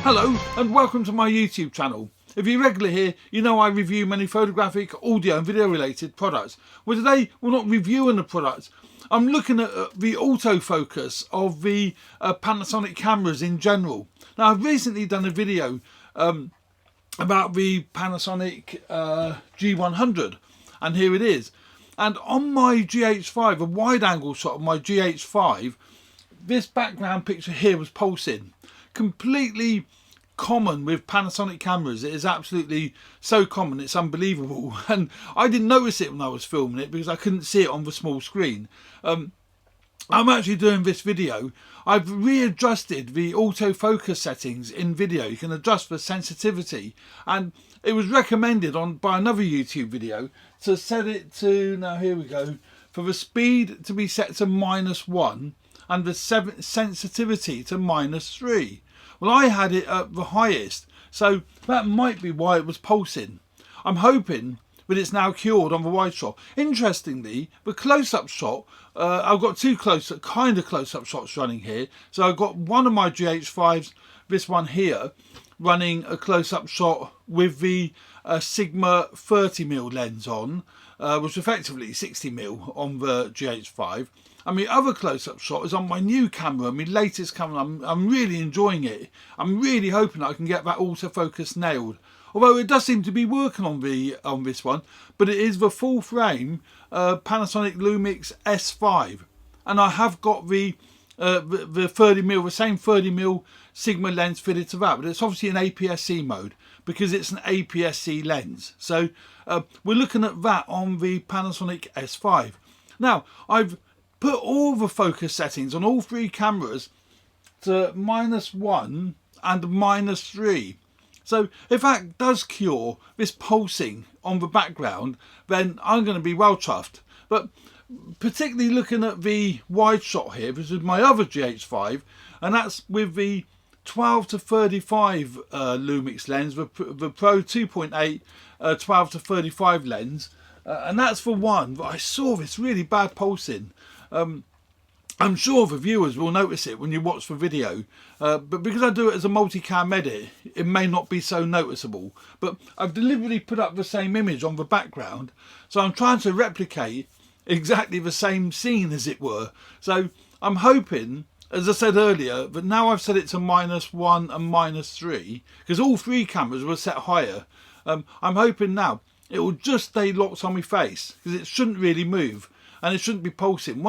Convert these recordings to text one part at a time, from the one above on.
Hello and welcome to my YouTube channel. If you're regular here, you know I review many photographic, audio and video related products. Well, today we're not reviewing the product. I'm looking at the autofocus of the Panasonic cameras in general. Now, I've recently done a video about the Panasonic G100, and here it is. And on my GH5, a wide angle shot of my GH5, this background picture here was pulsing. Completely common with Panasonic cameras. It is absolutely so common, it's unbelievable. And I didn't notice it when I was filming it because I couldn't see it on the small screen. I'm actually doing this video. I've readjusted the autofocus settings in video. You can adjust the sensitivity, and it was recommended by another YouTube video to set it to, now here we go, for the speed to be set to -1 and the sensitivity to -3. Well, I had it at the highest, so that might be why it was pulsing. I'm hoping that it's now cured on the wide shot. Interestingly, the close-up shot, I've got two kind of close-up shots running here. So I've got one of my GH5s, this one here, running a close-up shot with the Sigma 30mm lens on, which is effectively 60mm on the GH5. And the other close-up shot is on my new camera, my latest camera. I'm really enjoying it. I'm really hoping I can get that autofocus nailed. Although it does seem to be working on this one, but it is the full frame Panasonic Lumix S5, and I have got the 30mm, the same 30mm Sigma lens fitted to that, but it's obviously in APS-C mode because it's an APS-C lens. So we're looking at that on the Panasonic S5. Now, I've put all the focus settings on all three cameras to -1 and -3. So if that does cure this pulsing on the background, then I'm going to be well chuffed. But particularly looking at the wide shot here, this is my other GH5, and that's with the 12 to 35 Lumix lens, the Pro 2.8 12 to 35 lens, and that's for one. But I saw this really bad pulsing. I'm sure the viewers will notice it when you watch the video, but because I do it as a multicam edit, it may not be so noticeable. But I've deliberately put up the same image on the background, so I'm trying to replicate exactly the same scene, as it were. So I'm hoping, as I said earlier, that now I've set it to -1 and -3, because all three cameras were set higher. I'm hoping now it will just stay locked on my face, because it shouldn't really move. And it shouldn't be pulsing.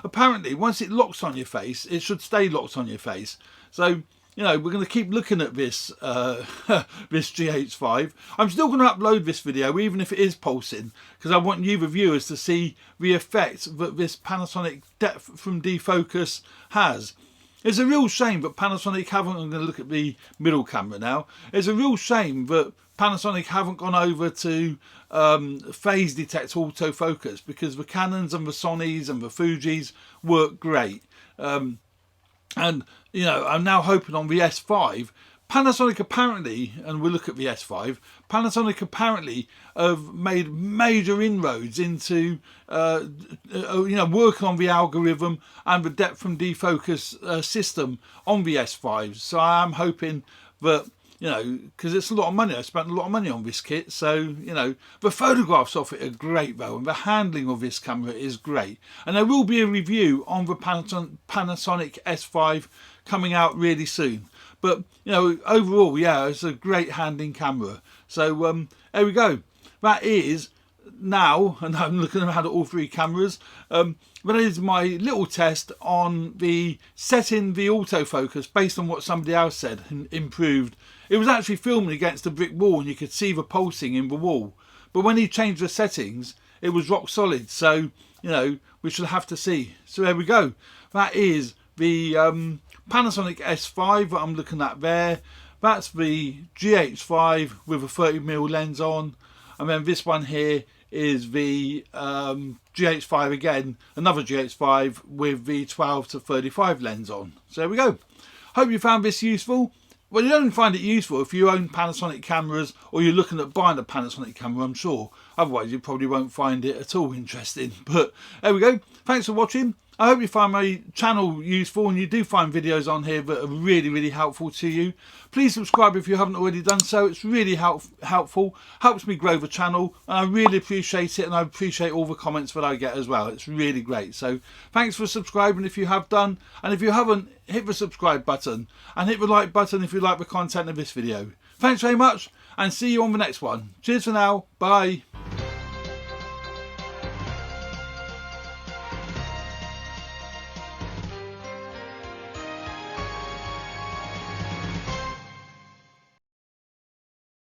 Apparently, once it locks on your face, it should stay locked on your face. So, you know, we're going to keep looking at this this GH5. I'm still going to upload this video, even if it is pulsing, because I want you, the viewers, to see the effect that this Panasonic depth from defocus has. It's a real shame that Panasonic haven't, I'm going to look at the middle camera now, it's a real shame that Panasonic haven't gone over to phase detect autofocus, because the Canons and the Sonys and the Fujis work great. And, you know, I'm now hoping on the S5, Panasonic apparently, and we'll look at the S5, Panasonic apparently have made major inroads into, you know, working on the algorithm and the depth from defocus system on the S5. So I am hoping that, you know, because it's a lot of money. I spent a lot of money on this kit. So, you know, the photographs of it are great though, and the handling of this camera is great. And there will be a review on the Panasonic S5 coming out really soon. But, you know, overall, yeah, it's a great handling camera. So there we go. That is now, and I'm looking around at all three cameras, that is my little test on the setting the autofocus based on what somebody else said and improved. It was actually filming against a brick wall and you could see the pulsing in the wall. But when he changed the settings, it was rock solid. So, you know, we shall have to see. So there we go. That is the Panasonic S5 that I'm looking at there. That's the GH5 with a 30mm lens on. And then this one here is the GH5 again, another GH5 with the 12 to 35 lens on. So there we go. Hope you found this useful. Well, you don't find it useful if you own Panasonic cameras or you're looking at buying a Panasonic camera, I'm sure. Otherwise, you probably won't find it at all interesting. But there we go. Thanks for watching. I hope you find my channel useful and you do find videos on here that are really helpful to you. Please subscribe if you haven't already done so. It's really helpful, helps me grow the channel, and I really appreciate it, and I appreciate all the comments that I get as well. It's really great. So thanks for subscribing if you have done, and if you haven't, hit the subscribe button and hit the like button if you like the content of this video. Thanks very much, and see you on the next one. Cheers for now. Bye.